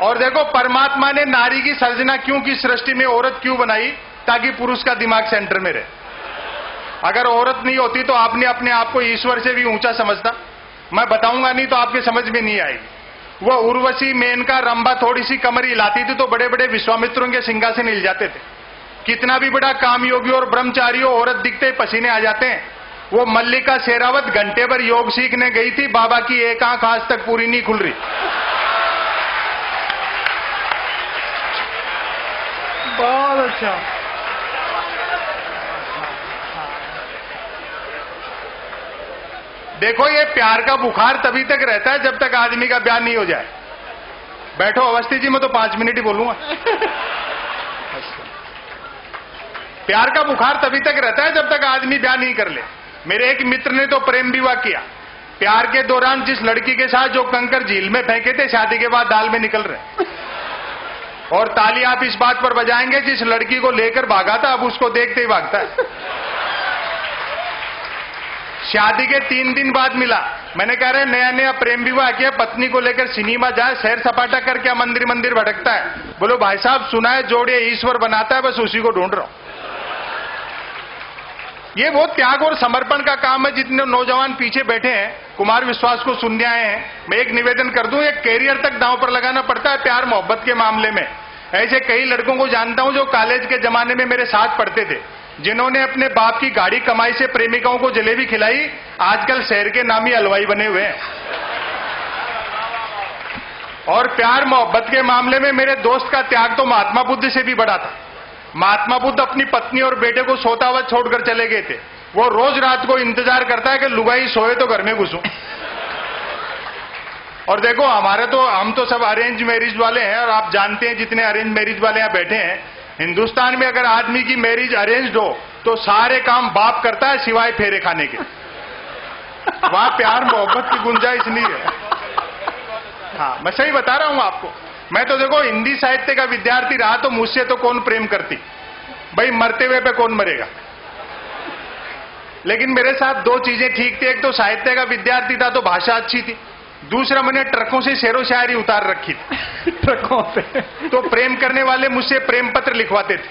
और देखो, परमात्मा ने नारी की सर्जना क्यों की, सृष्टि में औरत क्यों बनाई? ताकि पुरुष का दिमाग सेंटर में रहे। अगर औरत नहीं होती तो आपने अपने आप को ईश्वर से भी ऊंचा समझता। मैं बताऊंगा नहीं तो आपके समझ में नहीं आएगी। वो उर्वशी, मेनका, रंभा थोड़ी सी कमर हिलाती थी तो बड़े बड़े विश्वामित्रों के सिंहासन हिल जाते थे। कितना भी बड़ा कामयोगी और ब्रह्मचारी हो, औरत दिखते ही पसीने आ जाते हैं। वो मल्लिका शेरावत घंटे भर योग सीखने गई थी, बाबा की एक आंख आज तक पूरी नहीं खुल रही। बहुत अच्छा। देखो, ये प्यार का बुखार तभी तक रहता है जब तक आदमी का ब्याह नहीं हो जाए। बैठो अवस्थी जी, मैं तो 5 मिनट ही बोलूंगा। प्यार का बुखार तभी तक रहता है जब तक आदमी ब्याह नहीं कर ले। मेरे एक मित्र ने तो प्रेम विवाह किया। प्यार के दौरान जिस लड़की के साथ जो कंकर झील में फेंके थे, शादी के बाद दाल में निकल रहे। और ताली आप इस बात पर बजाएंगे, जिस लड़की को लेकर भागा था अब उसको देखते ही भागता है। शादी के 3 दिन बाद मिला। मैंने कहा, रहे नया नया प्रेम विवाह किया, पत्नी को लेकर सिनेमा जाए, सैर सपाटा कर, क्या मंदिर मंदिर भटकता है? बोलो भाई साहब, सुना है जोड़े ईश्वर बनाता है, बस उसी को ढूंढ रहा हूं। ये बहुत त्याग और समर्पण का काम है। जितने नौजवान पीछे बैठे हैं, कुमार विश्वास को सुनने आए हैं, मैं एक निवेदन कर दूं, एक कैरियर तक दांव पर लगाना पड़ता है प्यार मोहब्बत के मामले में। ऐसे कई लड़कों को जानता हूं जो कॉलेज के जमाने में मेरे साथ पढ़ते थे, जिन्होंने अपने बाप की गाड़ी कमाई से प्रेमिकाओं को जलेबी खिलाई, आजकल शहर के नामी हलवाई बने हुए हैं। और प्यार मोहब्बत के मामले में मेरे दोस्त का त्याग तो महात्मा बुद्ध से भी बड़ा था। महात्मा बुद्ध अपनी पत्नी और बेटे को सोता हुआ छोड़कर चले गए थे। वो रोज रात को इंतजार करता है कि लुगाई सोए तो घर में घुसूं। और देखो, हम तो सब अरेंज मैरिज वाले हैं, और आप जानते हैं जितने अरेंज मैरिज वाले यहां बैठे हैं, हिंदुस्तान में अगर आदमी की मैरिज अरेंज्ड हो तो सारे काम बाप करता है सिवाय फेरे खाने के। वहां प्यार मोहब्बत की गुंजाइश नहीं है। हाँ, मैं सही बता रहा हूं आपको। मैं तो देखो, हिंदी साहित्य का विद्यार्थी रहा तो मुझसे तो कौन प्रेम करती भाई, मरते हुए पे कौन मरेगा। लेकिन मेरे साथ 2 चीजें ठीक थी। एक तो साहित्य का विद्यार्थी था तो भाषा अच्छी थी। दूसरा, मैंने ट्रकों से शेरो शायरी उतार रखी थी। ट्रकों से तो प्रेम करने वाले मुझसे प्रेम पत्र लिखवाते थे,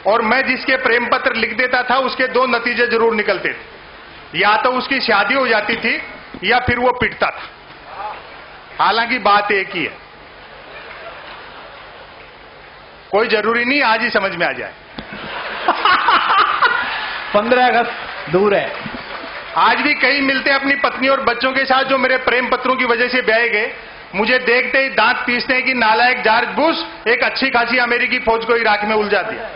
और मैं जिसके प्रेम पत्र लिख देता था उसके 2 नतीजे जरूर निकलते थे। या तो उसकी शादी हो जाती थी या फिर वो पिटता था। हालांकि बात एक ही है, कोई जरूरी नहीं आज ही समझ में आ जाए। 15 अगस्त दूर है। आज भी कई मिलते अपनी पत्नी और बच्चों के साथ जो मेरे प्रेम पत्रों की वजह से ब्याहे गए। मुझे देखते ही दांत पीसते हैं कि नालायक जॉर्ज बुश एक अच्छी खासी अमेरिकी फौज को इराक में उलझा दिया।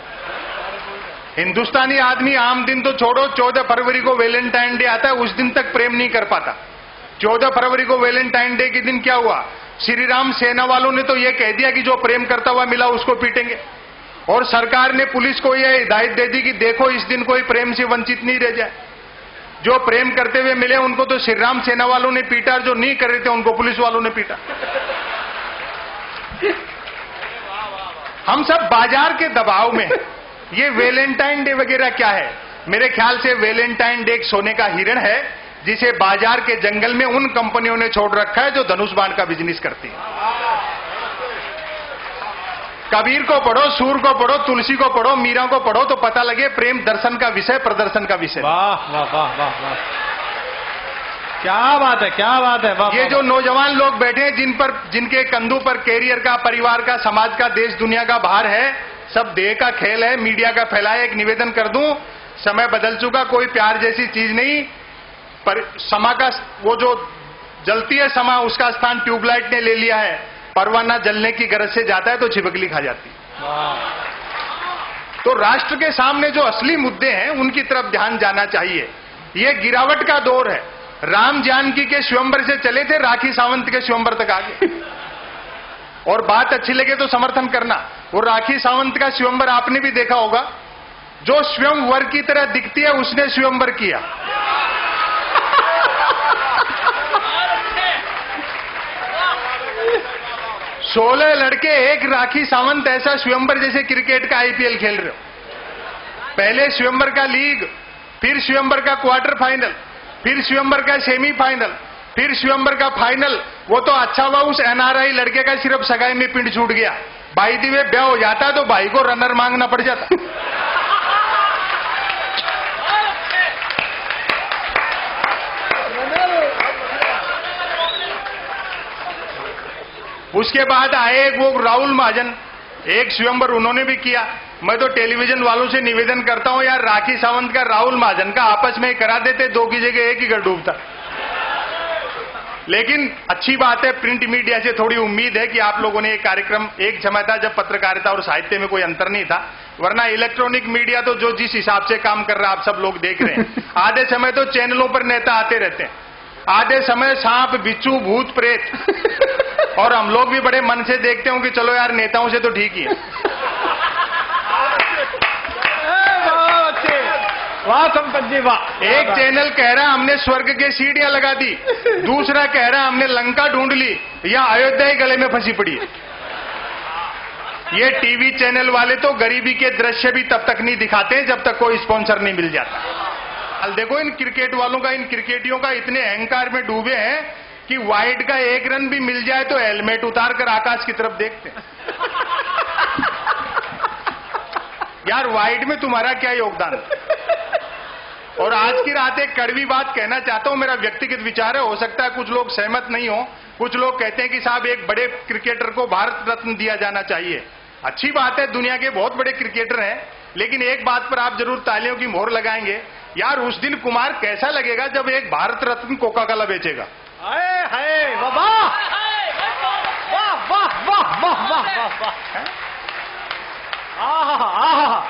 हिंदुस्तानी आदमी आम दिन तो छोड़ो, 14 फरवरी को वैलेंटाइन डे आता है, उस दिन तक प्रेम नहीं कर पाता। 14 फरवरी को वैलेंटाइन डे के दिन क्या हुआ? श्री राम सेना वालों ने तो यह कह दिया कि जो प्रेम करता हुआ मिला उसको पीटेंगे। और सरकार ने पुलिस को यह हिदायत दे दी कि देखो इस दिन कोई प्रेम से वंचित नहीं रह जाए। जो प्रेम करते हुए मिले उनको तो श्री राम सेना वालों ने पीटा, और जो नहीं कर रहे थे उनको पुलिस वालों ने पीटा। हम सब बाजार के दबाव में। ये वैलेंटाइन डे वगैरह क्या है? मेरे ख्याल से वैलेंटाइन डे एक सोने का हिरण है जिसे बाजार के जंगल में उन कंपनियों ने छोड़ रखा है जो धनुष बाण का बिजनेस करती है। कबीर को पढ़ो, सूर को पढ़ो, तुलसी को पढ़ो, मीरा को पढ़ो तो पता लगे प्रेम दर्शन का विषय, प्रदर्शन का विषय। वाह वाह वाह वाह वाह, क्या बात है, क्या बात है। वाह, ये जो नौजवान लोग बैठे हैं जिनके कंधों पर कैरियर का, परिवार का, समाज का, देश दुनिया का भार है, सब देह का खेल है, मीडिया का फैलाया। एक निवेदन कर दूं, समय बदल चुका, कोई प्यार जैसी चीज नहीं। पर समा का वो जो जलती है समा, उसका स्थान ट्यूबलाइट ने ले लिया है। परवाना जलने की गरज से जाता है तो छिपकली खा जाती है। तो राष्ट्र के सामने जो असली मुद्दे हैं उनकी तरफ ध्यान जाना चाहिए। ये गिरावट का दौर है। राम जानकी के स्वयंवर से चले थे, राखी सावंत के स्वयंवर तक आ गए। और बात अच्छी लगे तो समर्थन करना। वो राखी सावंत का स्वयंवर आपने भी देखा होगा, जो स्वयंवर की तरह दिखती है उसने स्वयंवर किया। 16 लड़के, एक राखी सावंत, ऐसा स्वयंवर जैसे क्रिकेट का आईपीएल खेल रहे हो। पहले स्वयंवर का लीग, फिर स्वयंवर का क्वार्टर फाइनल, फिर स्वयंवर का सेमीफाइनल, फिर स्वयंवर का फाइनल, वो तो अच्छा हुआ उस एनआरआई लड़के का सिर्फ सगाई में पिंड छूट गया। भाई दी वे ब्याह हो जाता तो भाई को रनर मांगना पड़ जाता। उसके बाद आए एक वो राहुल महाजन, एक स्वयंवर उन्होंने भी किया। मैं तो टेलीविजन वालों से निवेदन करता हूं यार, राखी सावंत का राहुल महाजन का आपस में करा देते, दो की जगह एक ही घर डूबता। लेकिन अच्छी बात है, प्रिंट मीडिया से थोड़ी उम्मीद है कि आप लोगों ने ये कार्यक्रम, एक समय था जब पत्रकारिता और साहित्य में कोई अंतर नहीं था, वरना इलेक्ट्रॉनिक मीडिया तो जो जिस हिसाब से काम कर रहा है आप सब लोग देख रहे हैं। आधे समय तो चैनलों पर नेता आते रहते हैं, आधे समय सांप बिच्छू भूत प्रेत, और हम लोग भी बड़े मन से देखते हो कि चलो यार नेताओं से तो ठीक ही है। वाह संपत जी वाह। एक चैनल कह रहा हमने स्वर्ग के सीढ़ियां लगा दी, दूसरा कह रहा हमने लंका ढूंढ ली, या अयोध्या ही गले में फंसी पड़ी। ये टीवी चैनल वाले तो गरीबी के दृश्य भी तब तक नहीं दिखाते जब तक कोई स्पॉन्सर नहीं मिल जाता। अब देखो इन क्रिकेट वालों का, इन क्रिकेटियों का इतने अहंकार में डूबे हैं कि वाइड का एक रन भी मिल जाए तो हेलमेट उतार कर आकाश की तरफ देखते हैं। यार वाइड में तुम्हारा क्या योगदान? और आज की रात एक कड़वी बात कहना चाहता हूं, मेरा व्यक्तिगत विचार है, हो सकता है कुछ लोग सहमत नहीं हो। कुछ लोग कहते हैं कि साहब एक बड़े क्रिकेटर को भारत रत्न दिया जाना चाहिए। अच्छी बात है, दुनिया के बहुत बड़े क्रिकेटर हैं, लेकिन एक बात पर आप जरूर तालियों की मोहर लगाएंगे, यार उस दिन कुमार कैसा लगेगा जब एक भारत रत्न कोका कोला बेचेगा। हाय हाय वाह वाह वाह वाह वाह वाह वाह। आहा आहा